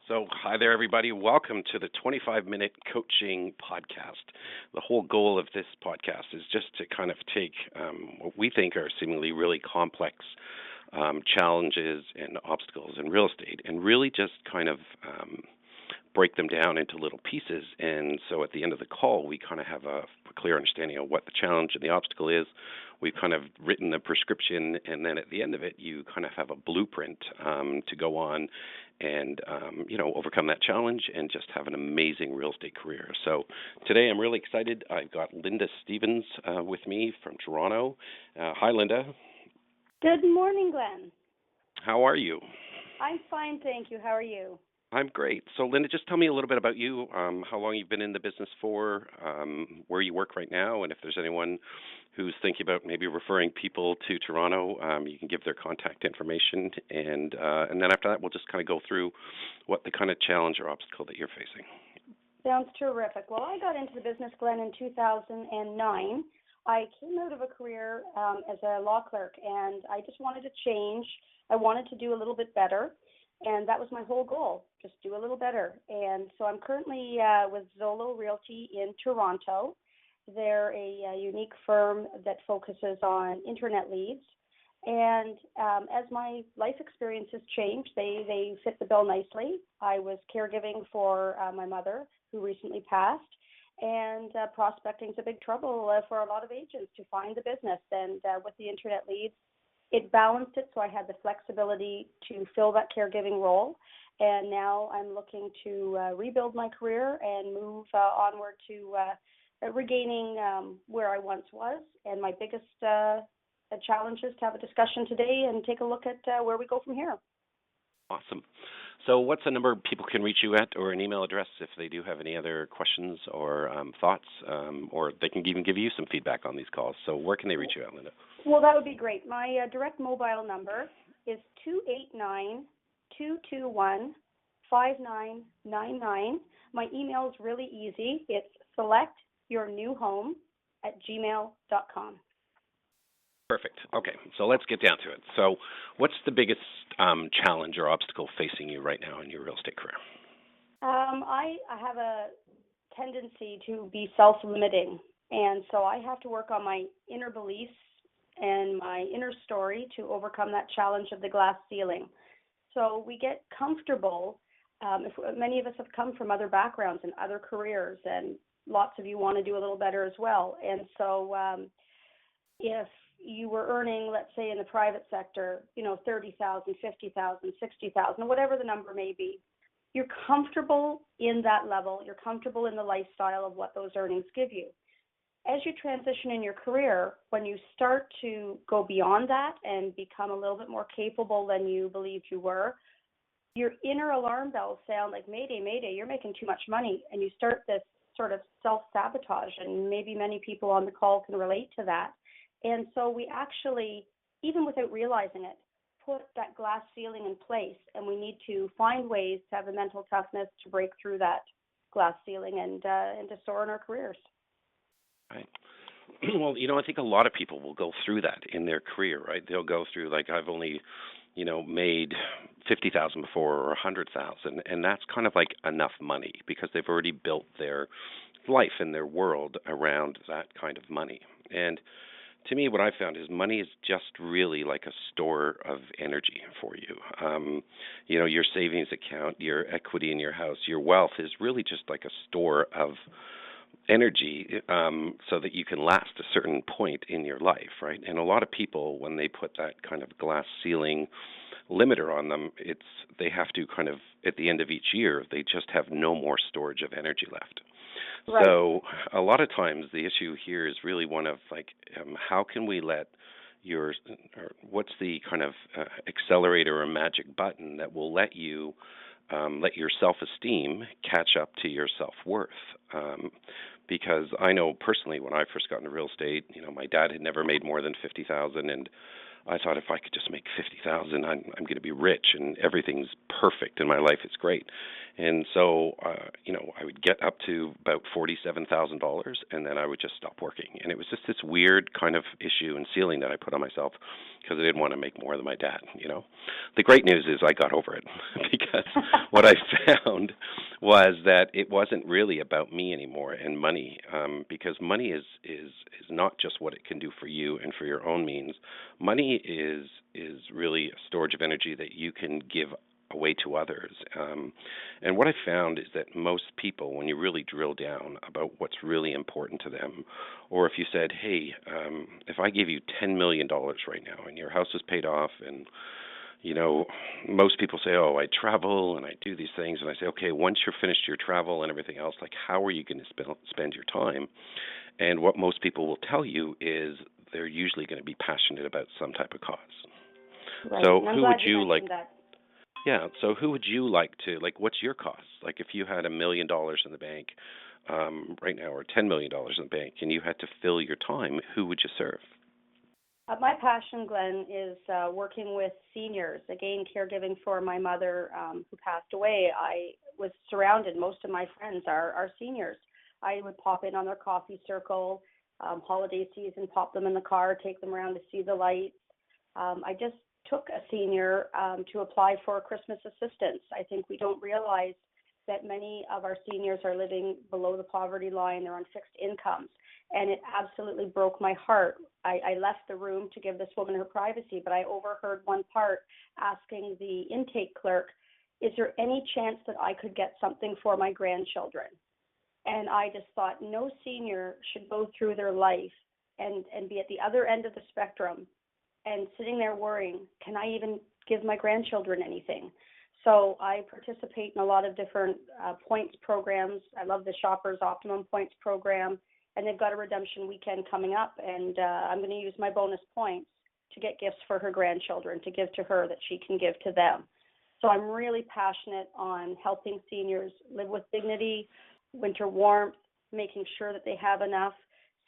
So, hi there, everybody. Welcome to the 25-minute coaching podcast. The whole goal of this podcast is just to kind of take what we think are seemingly really complex challenges and obstacles in real estate and really just kind of break them down into little pieces. And so at the end of the call, we kind of have a clear understanding of what the challenge and the obstacle is. We've kind of written a prescription, and then at the end of it, you kind of have a blueprint to go on and, overcome that challenge and just have an amazing real estate career. So today I'm really excited. I've got Linda Stevens with me from Toronto. Hi, Linda. Good morning, Glenn. How are you? I'm fine, thank you. How are you? I'm great. So, Linda, just tell me a little bit about you, how long you've been in the business for, where you work right now, and if there's anyone who's thinking about maybe referring people to Toronto, you can give their contact information, and then after that, we'll just kind of go through what the kind of challenge or obstacle that you're facing. Sounds terrific. Well, I got into the business, Glenn, in 2009. I came out of a career as a law clerk, and I just wanted to change. I wanted to do a little bit better. And that was my whole goal, just do a little better. And so I'm currently with Zolo Realty in Toronto. They're a unique firm that focuses on internet leads. And as my life experiences changed, they fit the bill nicely. I was caregiving for my mother, who recently passed. And prospecting is a big trouble for a lot of agents to find the business. And with the internet leads, it balanced it, so I had the flexibility to fill that caregiving role. And now I'm looking to rebuild my career and move onward to regaining where I once was. And my biggest challenge is to have a discussion today and take a look at where we go from here. Awesome. So what's the number people can reach you at, or an email address if they do have any other questions or thoughts, or they can even give you some feedback on these calls. So where can they reach you at, Linda? Well, that would be great. My direct mobile number is 289-221-5999. My email is really easy. It's selectyournewhome@gmail.com. Perfect. Okay, so let's get down to it. So what's the biggest challenge or obstacle facing you right now in your real estate career? I have a tendency to be self-limiting, and so I have to work on my inner beliefs and my inner story to overcome that challenge of the glass ceiling. So we get comfortable. Many of us have come from other backgrounds and other careers, and lots of you want to do a little better as well. And so if you were earning, let's say in the private sector, $30,000, $50,000, $60,000, whatever the number may be, you're comfortable in that level. You're comfortable in the lifestyle of what those earnings give you. As you transition in your career, when you start to go beyond that and become a little bit more capable than you believed you were, your inner alarm bells sound like, Mayday, Mayday, you're making too much money. And you start this sort of self-sabotage, and maybe many people on the call can relate to that. And so we actually, even without realizing it, put that glass ceiling in place, and we need to find ways to have the mental toughness to break through that glass ceiling and to soar in our careers. Right. Well, I think a lot of people will go through that in their career, right? They'll go through, like, I've only, made 50,000 before or 100,000, and that's kind of like enough money because they've already built their life and their world around that kind of money. And to me, what I found is money is just really like a store of energy for you. Your savings account, your equity in your house, your wealth is really just like a store of energy so that you can last a certain point in your life, right? And a lot of people, when they put that kind of glass ceiling limiter on them, they have to kind of, at the end of each year, they just have no more storage of energy left. Right. So a lot of times the issue here is really one of how can we let what's the kind of accelerator or magic button that will let you let your self-esteem catch up to your self-worth. Because I know personally when I first got into real estate, my dad had never made more than $50,000, and I thought if I could just make 50,000, I'm going to be rich and everything's perfect and my life is great. And so, I would get up to about $47,000, and then I would just stop working. And it was just this weird kind of issue and ceiling that I put on myself because I didn't want to make more than my dad. The great news is I got over it because what I found was that it wasn't really about me anymore and money, because money is not just what it can do for you and for your own means. Money is really a storage of energy that you can give away to others. And what I found is that most people, when you really drill down about what's really important to them, or if you said, hey, if I gave you $10 million right now and your house is paid off, and most people say, oh, I travel and I do these things, and I say, okay, once you're finished your travel and everything else, like, how are you going to spend your time? And what most people will tell you is they're usually going to be passionate about some type of cause. Right. So And I'm who glad would you you like? mentioned that. Yeah. So who would you like to what's your cost? Like if you had $1 million in the bank right now, or $10 million in the bank, and you had to fill your time, who would you serve? My passion, Glenn, is working with seniors. Again, caregiving for my mother who passed away. I was surrounded. Most of my friends are seniors. I would pop in on their coffee circle, holiday season, pop them in the car, take them around to see the lights. I just took a senior to apply for Christmas assistance. I think we don't realize that many of our seniors are living below the poverty line. They're on fixed incomes. And it absolutely broke my heart. I left the room to give this woman her privacy, but I overheard one part asking the intake clerk, is there any chance that I could get something for my grandchildren? And I just thought no senior should go through their life and be at the other end of the spectrum and sitting there worrying, can I even give my grandchildren anything? So I participate in a lot of different points programs. I love the Shoppers Optimum Points program, and they've got a redemption weekend coming up, and I'm going to use my bonus points to get gifts for her grandchildren to give to her that she can give to them. So I'm really passionate on helping seniors live with dignity, winter warmth, making sure that they have enough.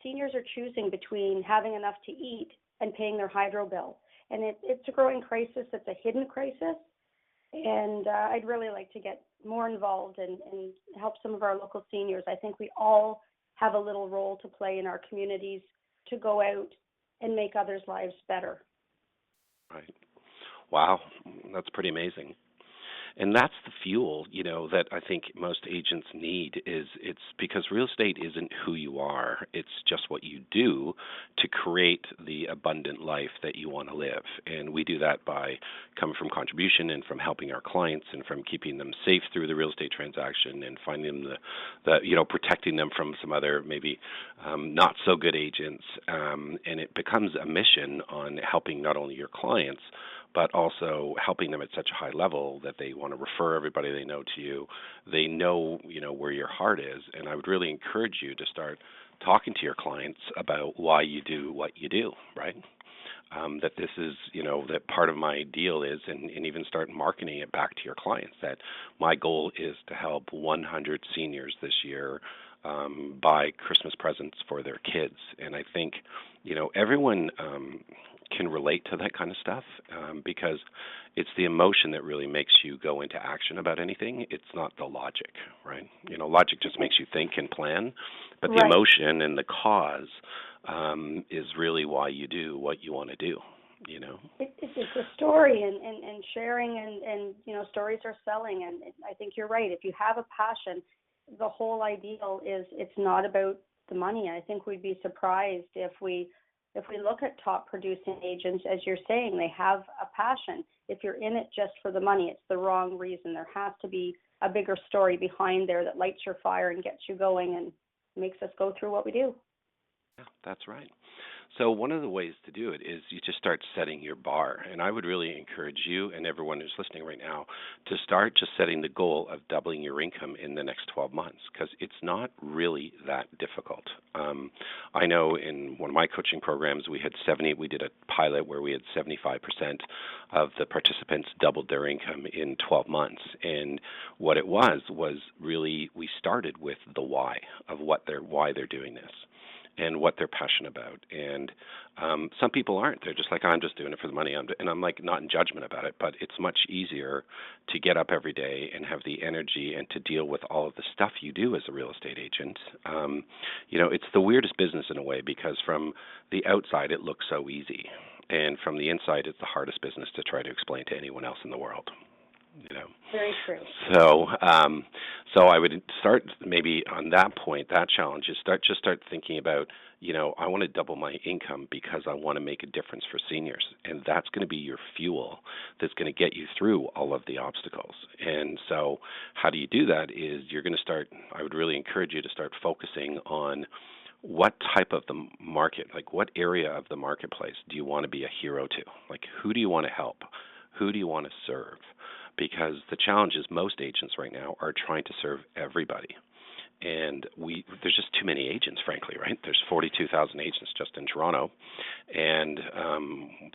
Seniors are choosing between having enough to eat and paying their hydro bill. And it's a growing crisis. It's a hidden crisis. And I'd really like to get more involved and help some of our local seniors. I think we all have a little role to play in our communities to go out and make others' lives better. Right. Wow, that's pretty amazing. And that's the fuel, that I think most agents need. It's because real estate isn't who you are. It's just what you do to create the abundant life that you want to live. And we do that by coming from contribution and from helping our clients and from keeping them safe through the real estate transaction and finding protecting them from some other maybe not so good agents. And it becomes a mission on helping not only your clients, but also helping them at such a high level that they want to refer everybody they know to you. They know, where your heart is. And I would really encourage you to start talking to your clients about why you do what you do, right? That this is, that part of my deal is, and even start marketing it back to your clients, that my goal is to help 100 seniors this year buy Christmas presents for their kids. And I think, everyone can relate to that kind of stuff because it's the emotion that really makes you go into action about anything. It's not the logic, right? Logic just makes you think and plan, but the emotion and the cause is really why you do what you want to do. It's a story, and sharing, and stories are selling. And I think you're right. If you have a passion, the whole ideal is it's not about the money. I think we'd be surprised if we look at top producing agents, as you're saying, they have a passion. If you're in it just for the money, it's the wrong reason. There has to be a bigger story behind there that lights your fire and gets you going and makes us go through what we do. Yeah, that's right. So one of the ways to do it is you just start setting your bar. And I would really encourage you and everyone who's listening right now to start just setting the goal of doubling your income in the next 12 months, because it's not really that difficult. I know in one of my coaching programs, we did a pilot where we had 75% of the participants doubled their income in 12 months. And what it was really, we started with the why of why they're doing this. and what they're passionate about. And some people aren't. They're just like, I'm just doing it for the money. And I'm like, not in judgment about it, but it's much easier to get up every day and have the energy and to deal with all of the stuff you do as a real estate agent. It's the weirdest business in a way, because from the outside it looks so easy, and from the inside it's the hardest business to try to explain to anyone else in the world. Very true. So I would start maybe on that point. That challenge is start thinking about, I want to double my income because I want to make a difference for seniors, and that's going to be your fuel that's going to get you through all of the obstacles. And so how do you do that is you're going to start, I would really encourage you to start focusing on what type of the market, like what area of the marketplace do you want to be a hero to? Like, who do you want to help? Who do you want to serve? Because the challenge is most agents right now are trying to serve everybody. And there's just too many agents, frankly, right? There's 42,000 agents just in Toronto. And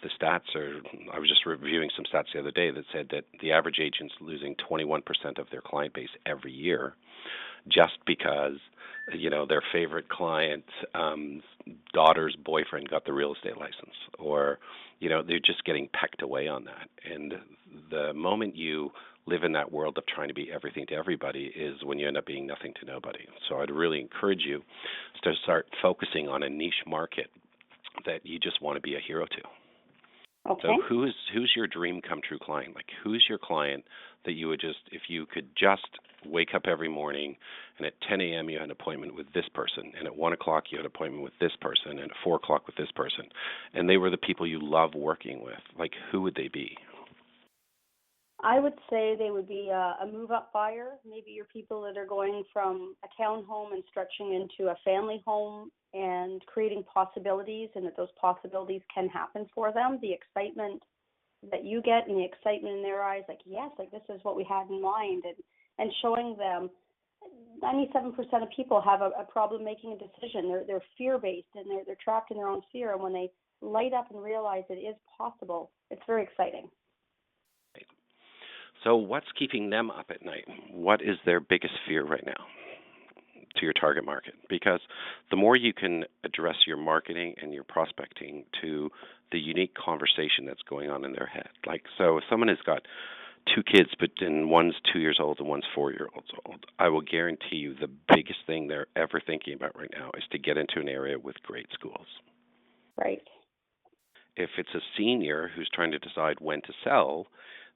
the stats are, I was just reviewing some stats the other day that said that the average agent's losing 21% of their client base every year just because, their favorite client's daughter's boyfriend got the real estate license, or, they're just getting pecked away on that. And the moment you live in that world of trying to be everything to everybody is when you end up being nothing to nobody. So I'd really encourage you to start focusing on a niche market that you just want to be a hero to. Okay. So who's your dream come true client? Like, who's your client that you would just, if you could just wake up every morning and at 10 a.m. you had an appointment with this person, and at 1 o'clock you had an appointment with this person, and at 4 o'clock with this person, and they were the people you love working with, like, who would they be? I would say they would be a move-up buyer. Maybe your people that are going from a townhome and stretching into a family home and creating possibilities, and that those possibilities can happen for them. The excitement that you get and the excitement in their eyes, like, yes, like this is what we had in mind, and showing them 97% of people have a problem making a decision. They're fear-based, and they're trapped in their own fear. And when they light up and realize it is possible, it's very exciting. So what's keeping them up at night? What is their biggest fear right now to your target market? Because the more you can address your marketing and your prospecting to the unique conversation that's going on in their head. Like, so if someone has got 2 kids, but then one's 2 years old and one's 4 years old, I will guarantee you the biggest thing they're ever thinking about right now is to get into an area with great schools. Right. If it's a senior who's trying to decide when to sell,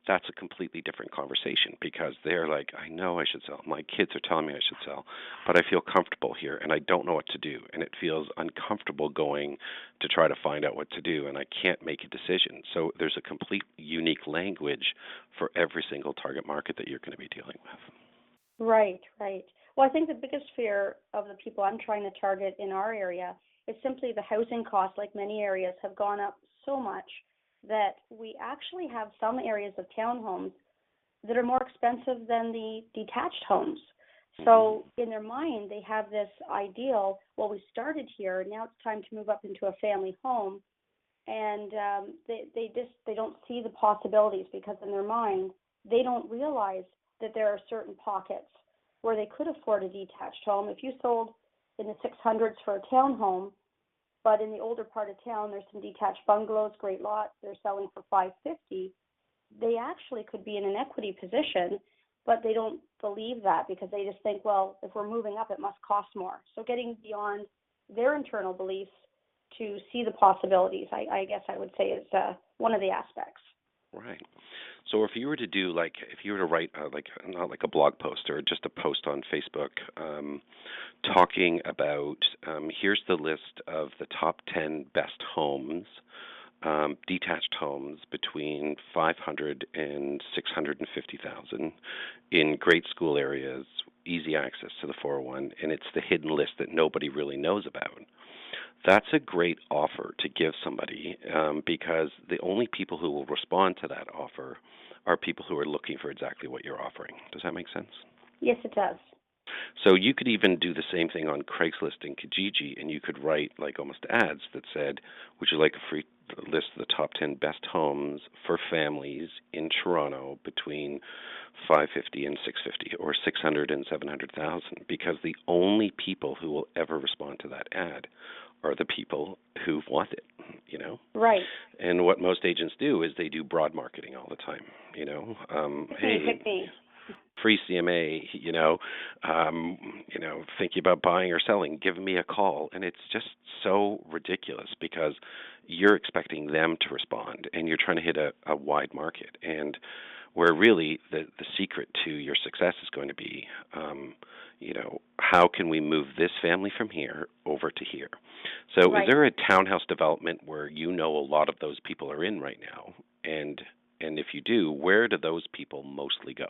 that's a completely different conversation, because they're like, I know I should sell. My kids are telling me I should sell, but I feel comfortable here and I don't know what to do. And it feels uncomfortable going to try to find out what to do, and I can't make a decision. So there's a complete unique language for every single target market that you're going to be dealing with. Right, right. Well, I think the biggest fear of the people I'm trying to target in our area is simply the housing costs, like many areas, have gone up so much that we actually have some areas of townhomes that are more expensive than the detached homes. So in their mind, they have this ideal, well, we started here, now it's time to move up into a family home. And they don't see the possibilities, because in their mind, they don't realize that there are certain pockets where they could afford a detached home. If you sold in the 600s for a townhome, but in the older part of town, there's some detached bungalows, great lots, they're selling for $550. They actually could be in an equity position, but they don't believe that, because they just think, well, if we're moving up, it must cost more. So getting beyond their internal beliefs to see the possibilities, I guess I would say, is one of the aspects. Right. So if you were to do, like, if you were to write not like a blog post or just a post on Facebook, talking about here's the list of the top 10 best homes, detached homes between 500 and 650,000 in great school areas, easy access to the 401, and it's the hidden list that nobody really knows about. That's a great offer to give somebody, because the only people who will respond to that offer are people who are looking for exactly what you're offering. Does that make sense? Yes, it does. So you could even do the same thing on Craigslist and Kijiji, and you could write like almost ads that said, would you like a free list the top 10 best homes for families in Toronto between 550 and 650, or 600 and 700,000, because the only people who will ever respond to that ad are the people who want it, you know? Right. And what most agents do is they do broad marketing all the time, Pick me. free CMA, thinking about buying or selling, give me a call. And it's just so ridiculous because you're expecting them to respond and you're trying to hit a wide market. And where really the secret to your success is going to be, how can we move this family from here over to here? So Right. Is there a townhouse development where a lot of those people are in right now? And if you do, where do those people mostly go?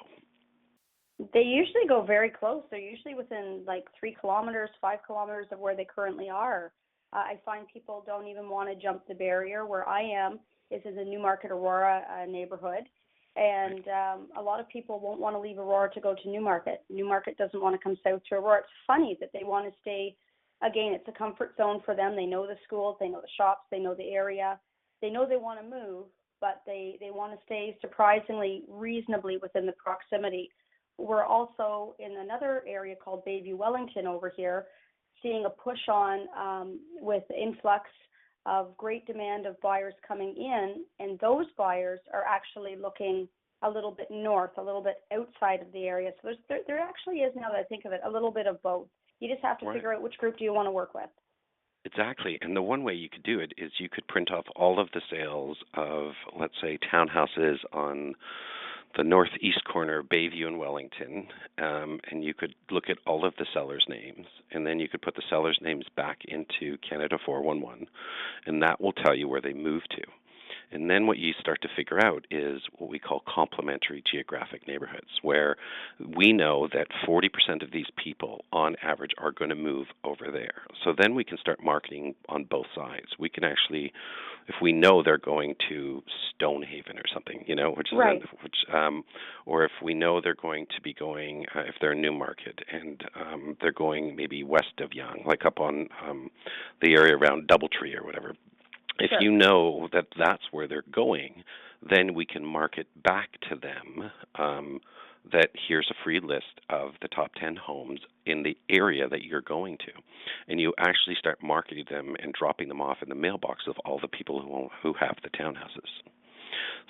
They usually go very close. They're usually within like 3 kilometers, 5 kilometers of where they currently are. I find people don't even want to jump the barrier. Where I am is in the Newmarket Aurora neighborhood, and a lot of people won't want to leave Aurora to go to Newmarket. Newmarket doesn't want to come south to Aurora. It's funny that they want to stay. Again, it's a comfort zone for them. They know the schools, they know the shops, they know the area. They know they want to move, but they want to stay surprisingly reasonably within the proximity. We're also in another area called Bayview Wellington over here, seeing a push on with the influx of great demand of buyers coming in, and those buyers are actually looking a little bit north, a little bit outside of the area. So there actually is, now that I think of it, a little bit of both. You just have to figure out which group do you want to work with. Exactly. And the one way you could do it is you could print off all of the sales of, let's say, townhouses on the northeast corner of Bayview and Wellington, and you could look at all of the sellers' names, and then you could put the sellers' names back into Canada 411, and that will tell you where they moved to. And then what you start to figure out is what we call complementary geographic neighborhoods, where we know that 40% of these people, on average, are going to move over there. So then we can start marketing on both sides. We can actually, if we know they're going to Stonehaven or something, Right. Or if we know they're going to be going, if they're in Newmarket and they're going maybe west of Yonge, like up on the area around Doubletree or whatever. If Sure. you know that that's where they're going, then we can market back to them that here's a free list of the top 10 homes in the area that you're going to. And you actually start marketing them and dropping them off in the mailbox of all the people who have the townhouses.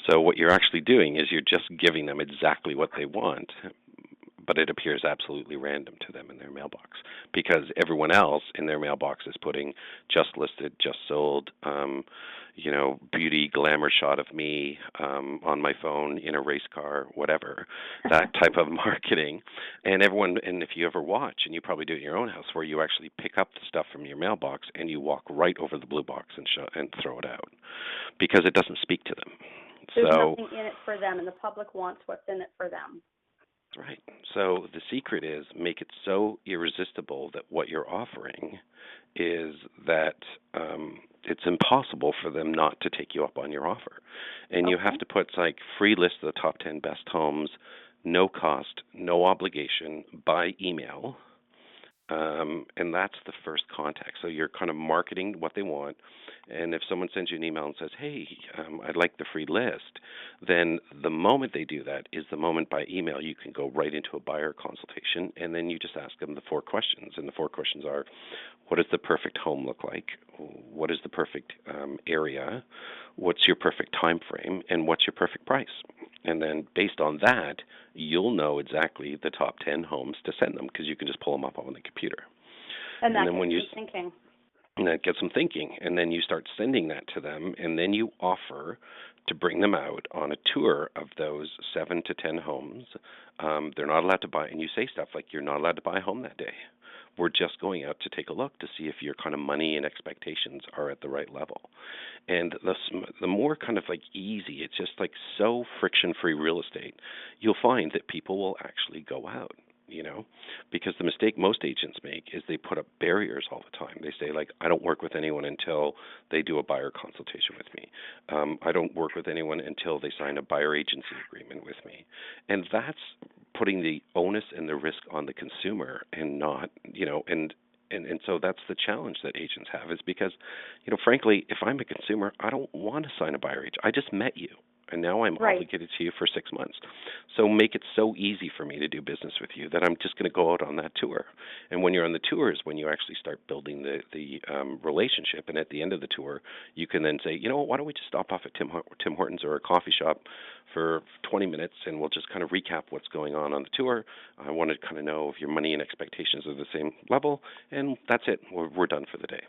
So what you're actually doing is you're just giving them exactly what they want, but it appears absolutely random to them in their mailbox because everyone else in their mailbox is putting just listed, just sold, beauty glamour shot of me on my phone in a race car, whatever, that type of marketing. And if you ever watch, and you probably do it in your own house, where you actually pick up the stuff from your mailbox and you walk right over the blue box and throw it out because it doesn't speak to them. There's nothing in it for them, and the public wants what's in it for them. Right. So the secret is make it so irresistible that what you're offering is that it's impossible for them not to take you up on your offer. And you have to put like free list of the top 10 best homes, no cost, no obligation, by email. And that's the first contact. So you're kind of marketing what they want. And if someone sends you an email and says, hey, I'd like the free list, then the moment they do that is the moment by email you can go right into a buyer consultation, and then you just ask them the 4 questions. And the 4 questions are, what does the perfect home look like? What is the perfect area? What's your perfect time frame? And what's your perfect price? And then based on that, you'll know exactly the top 10 homes to send them because you can just pull them up on the computer. And that gets you thinking. And that gets them thinking. And then you start sending that to them, and then you offer to bring them out on a tour of those 7 to 10 homes. They're not allowed to buy, and you say stuff like, you're not allowed to buy a home that day. We're just going out to take a look to see if your kind of money and expectations are at the right level. And the more kind of like easy, it's just like so friction-free real estate, you'll find that people will actually go out. Because the mistake most agents make is they put up barriers all the time. They say, like, I don't work with anyone until they do a buyer consultation with me. I don't work with anyone until they sign a buyer agency agreement with me. And that's putting the onus and the risk on the consumer and not, and And so that's the challenge that agents have, is because, frankly, if I'm a consumer, I don't want to sign a buyer agent. I just met you, and now I'm Right. obligated to you for 6 months. So make it so easy for me to do business with you that I'm just going to go out on that tour. And when you're on the tour is when you actually start building the relationship. And at the end of the tour, you can then say, why don't we just stop off at Tim Hortons or a coffee shop for 20 minutes, and we'll just kind of recap what's going on the tour. I want to kind of know if your money and expectations are the same level, and that's it. We're done for the day.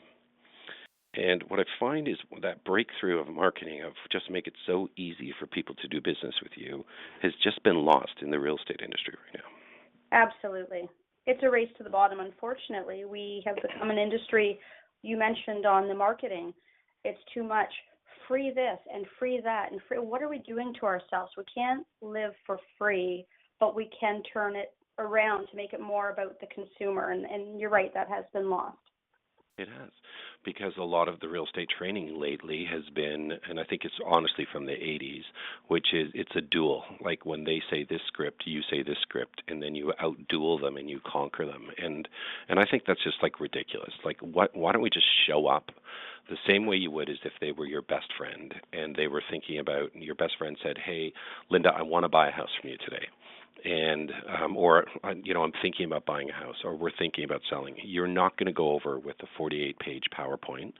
And what I find is that breakthrough of marketing, of just make it so easy for people to do business with you, has just been lost in the real estate industry right now. Absolutely. It's a race to the bottom, unfortunately. We have become an industry, you mentioned on the marketing, it's too much. Free this and free that and free. What are we doing to ourselves? We can't live for free, but we can turn it around to make it more about the consumer. And you're right, that has been lost. It has, because a lot of the real estate training lately has been, and I think it's honestly from the 80s, which is it's a duel. Like when they say this script, you say this script, and then you outduel them and you conquer them. And I think that's just like ridiculous. Like why don't we just show up the same way you would as if they were your best friend, and they were thinking about, your best friend said, "Hey, Linda, I want to buy a house from you today." And or I'm thinking about buying a house, or we're thinking about selling. You're not going to go over with a 48-page PowerPoint.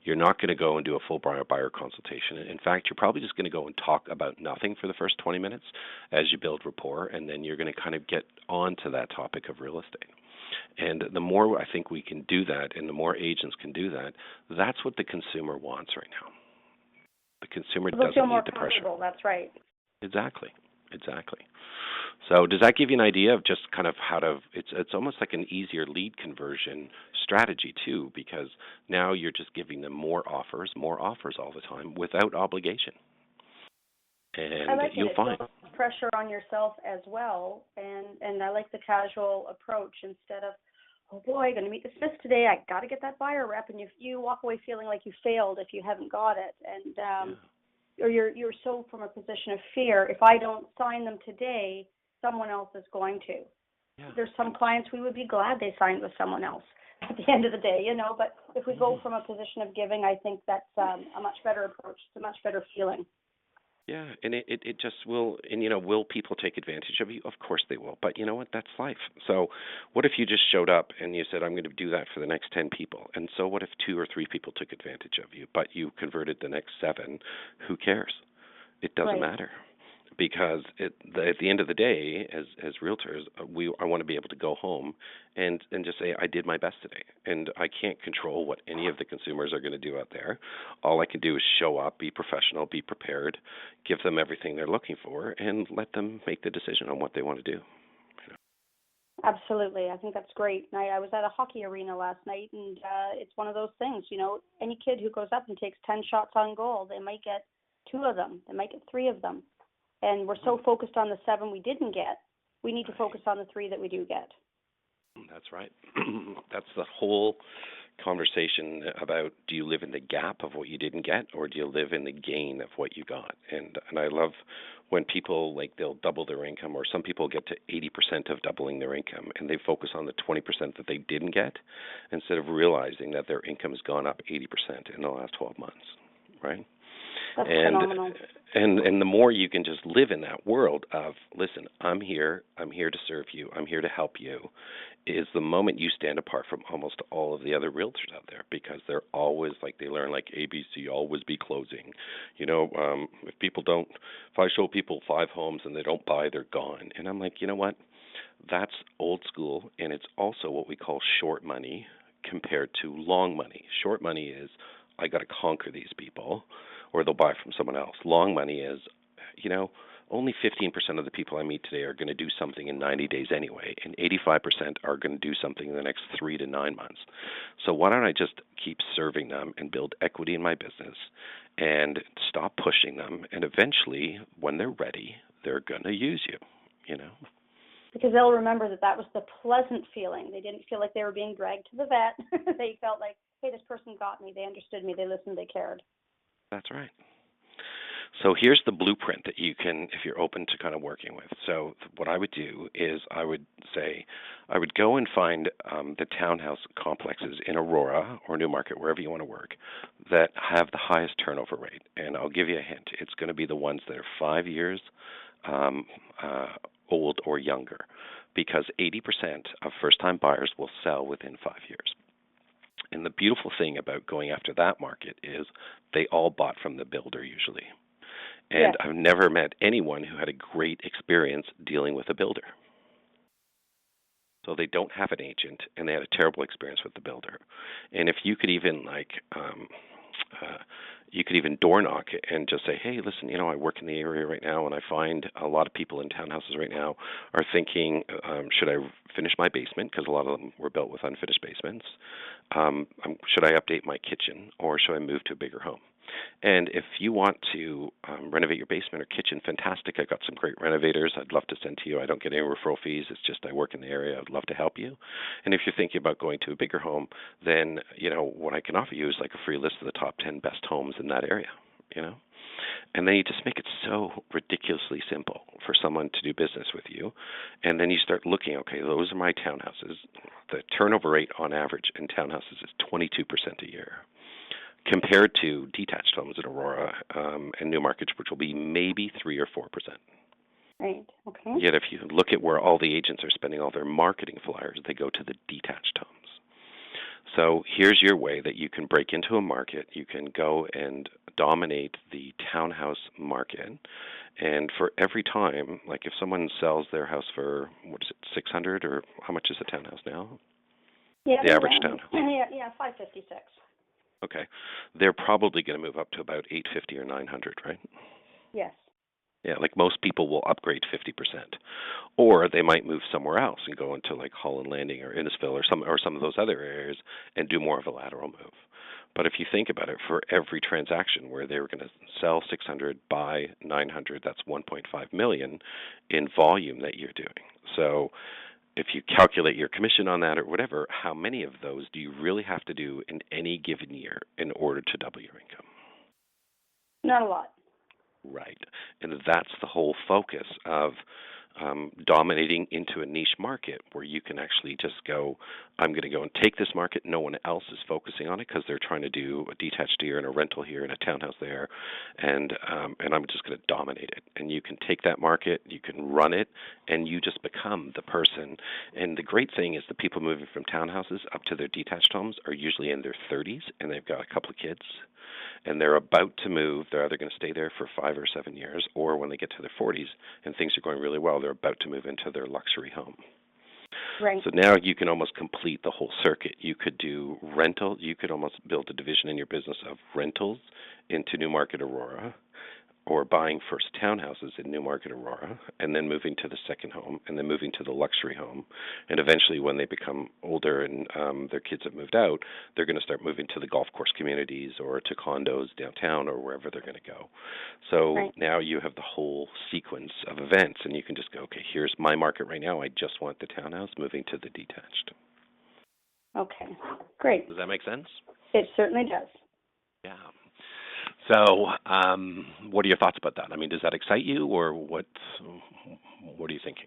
You're not going to go and do a full buyer consultation. In fact, you're probably just going to go and talk about nothing for the first 20 minutes as you build rapport, and then you're going to kind of get onto that topic of real estate. And the more I think we can do that, and the more agents can do that, that's what the consumer wants right now. The consumer They'll feel doesn't more need the pressure. comfortable. That's right. Exactly. So does that give you an idea of just kind of how to, it's almost like an easier lead conversion strategy too, because now you're just giving them more offers all the time without obligation. And I like you'll it. find It puts pressure on yourself as well, and I like the casual approach instead of, oh boy, going to meet the Smiths today. I got to get that buyer rep, and you walk away feeling like you failed if you haven't got it, and or you're so from a position of fear. If I don't sign them today, someone else is going to. Yeah. There's some clients we would be glad they signed with someone else at the end of the day, But if we go from a position of giving, I think that's a much better approach. It's a much better feeling. Yeah, and it just will, and will people take advantage of you? Of course they will, but you know what? That's life. So what if you just showed up and you said, I'm going to do that for the next 10 people? And so what if 2 or 3 people took advantage of you, but you converted the next 7? Who cares? It doesn't matter. Because at the end of the day, as realtors, I want to be able to go home and just say I did my best today, and I can't control what any of the consumers are going to do out there. All I can do is show up, be professional, be prepared, give them everything they're looking for, and let them make the decision on what they want to do. Absolutely, I think that's great. I was at a hockey arena last night, and it's one of those things. Any kid who goes up and takes 10 shots on goal, they might get 2 of them, they might get 3 of them. And we're so focused on the 7 we didn't get, we need to focus on the 3 that we do get. That's right. That's the whole conversation about, do you live in the gap of what you didn't get, or do you live in the gain of what you got? And I love when people, they'll double their income, or some people get to 80% of doubling their income, and they focus on the 20% that they didn't get instead of realizing that their income has gone up 80% in the last 12 months, right? That's phenomenal. And the more you can just live in that world of, listen, I'm here to serve you, I'm here to help you, is the moment you stand apart from almost all of the other realtors out there, because they're always they learn ABC, always be closing. If I show people 5 homes and they don't buy, they're gone. And I'm like, you know what? That's old school, and it's also what we call short money compared to long money. Short money is, I got to conquer these people, or they'll buy from someone else. Long money is, only 15% of the people I meet today are going to do something in 90 days anyway, and 85% are going to do something in the next 3 to 9 months. So why don't I just keep serving them and build equity in my business and stop pushing them, and eventually, when they're ready, they're going to use you, Because they'll remember that was the pleasant feeling. They didn't feel like they were being dragged to the vet. They felt like, hey, this person got me. They understood me. They listened. They cared. That's right. So here's the blueprint that you can, if you're open to kind of working with. So what I would do is I would say I would go and find the townhouse complexes in Aurora or Newmarket, wherever you want to work, that have the highest turnover rate. And I'll give you a hint. It's going to be the ones that are 5 years um, old or younger, because 80% of first-time buyers will sell within 5 years. And the beautiful thing about going after that market is they all bought from the builder usually. And Yes. I've never met anyone who had a great experience dealing with a builder. So they don't have an agent, and they had a terrible experience with the builder. And if you could even you could even door knock and just say, hey, listen, I work in the area right now, and I find a lot of people in townhouses right now are thinking, should I finish my basement? Because a lot of them were built with unfinished basements. Should I update my kitchen, or should I move to a bigger home? And if you want to renovate your basement or kitchen, fantastic. I've got some great renovators I'd love to send to you. I don't get any referral fees. It's just I work in the area. I'd love to help you. And if you're thinking about going to a bigger home, then, what I can offer you is like a free list of the top 10 best homes in that area, And then you just make it so ridiculously simple for someone to do business with you. And then you start looking, okay, those are my townhouses. The turnover rate on average in townhouses is 22% a year, compared to detached homes in Aurora and Newmarket, which will be maybe 3 or 4%. Right. Okay. Yet if you look at where all the agents are spending all their marketing flyers, they go to the detached homes. So here's your way that you can break into a market. You can go and dominate the townhouse market. And for every time, like if someone sells their house for, what is it, 600, or how much is a townhouse now? Yeah. The average townhouse. Yeah, 556. Okay. They're probably going to move up to about 850 or 900, right? Yes. Yeah, like most people will upgrade 50%. Or they might move somewhere else and go into like Holland Landing or Innisfil or some of those other areas and do more of a lateral move. But if you think about it, for every transaction where they were going to sell 600, buy 900, that's 1.5 million in volume that you're doing. So if you calculate your commission on that or whatever, how many of those do you really have to do in any given year in order to double your income? Not a lot. Right. And that's the whole focus of dominating into a niche market where you can actually just go, I'm going to go and take this market. No one else is focusing on it because they're trying to do a detached here and a rental here and a townhouse there, and I'm just going to dominate it. And you can take that market, you can run it, and you just become the person. And the great thing is the people moving from townhouses up to their detached homes are usually in their 30s, and they've got a couple of kids, and they're about to move. They're either going to stay there for 5 or 7 years, or when they get to their 40s and things are going really well, they're about to move into their luxury home. Right. So now you can almost complete the whole circuit. You could do rental. You could almost build a division in your business of rentals into Newmarket, Aurora, or buying first townhouses in Newmarket, Aurora, and then moving to the second home, and then moving to the luxury home. And eventually, when they become older and their kids have moved out, they're going to start moving to the golf course communities or to condos downtown or wherever they're going to go. So Right. now you have the whole sequence of events, and you can just go, okay, here's my market right now. I just want the townhouse, moving to the detached. Okay. Great. Does that make sense? It certainly does. Yeah. So, what are your thoughts about that? I mean, does that excite you, or what are you thinking?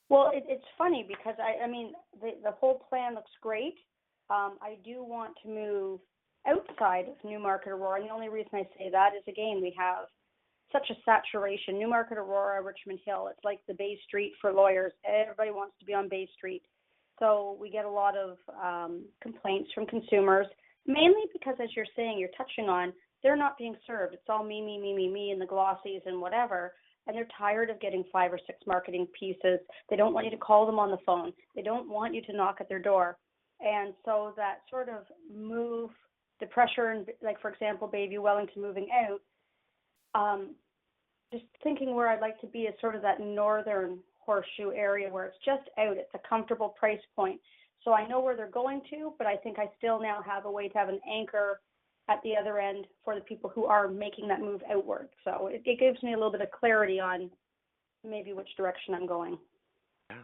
Well, it's funny because I mean, the whole plan looks great. I do want to move outside of Newmarket, Aurora, and the only reason I say that is, again, we have such a saturation. Newmarket, Aurora, Richmond Hill, it's like the Bay Street for lawyers. Everybody wants to be on Bay Street. So we get a lot of complaints from consumers, mainly because, as you're saying, you're touching on, they're not being served. It's all me, me, me, me, me, and the glossies and whatever. And they're tired of getting 5 or 6 marketing pieces. They don't want you to call them on the phone. They don't want you to knock at their door. And so that sort of move, the pressure, and like, for example, Bayview, Wellington moving out, just thinking where I'd like to be is sort of that northern horseshoe area where it's just out. It's a comfortable price point. So I know where they're going to, but I think I still now have a way to have an anchor at the other end for the people who are making that move outward. So it gives me a little bit of clarity on maybe which direction I'm going. Yeah,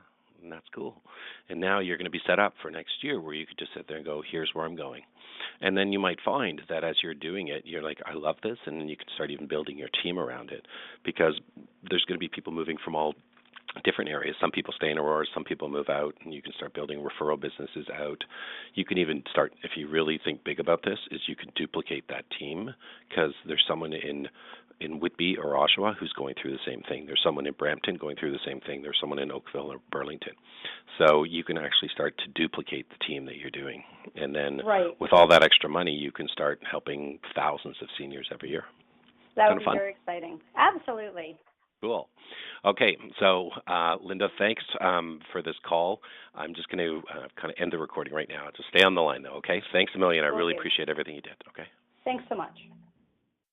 and that's cool. And now you're going to be set up for next year where you could just sit there and go, here's where I'm going. And then you might find that as you're doing it, you're like, I love this, and then you can start even building your team around it, because there's going to be people moving from all different areas. Some people stay in Aurora, some people move out, and you can start building referral businesses out. You can even start, if you really think big about this, is you can duplicate that team because there's someone in Whitby or Oshawa who's going through the same thing. There's someone in Brampton going through the same thing. There's someone in Oakville or Burlington. So you can actually start to duplicate the team that you're doing. And then Right. with all that extra money, you can start helping thousands of seniors every year. That Kind would of be fun. very exciting. Absolutely. Cool. Okay, so Linda, thanks for this call. I'm just going to kind of end the recording right now. Just stay on the line, though, okay? Thanks a million. I Will really do. appreciate everything you did, okay? Thanks so much.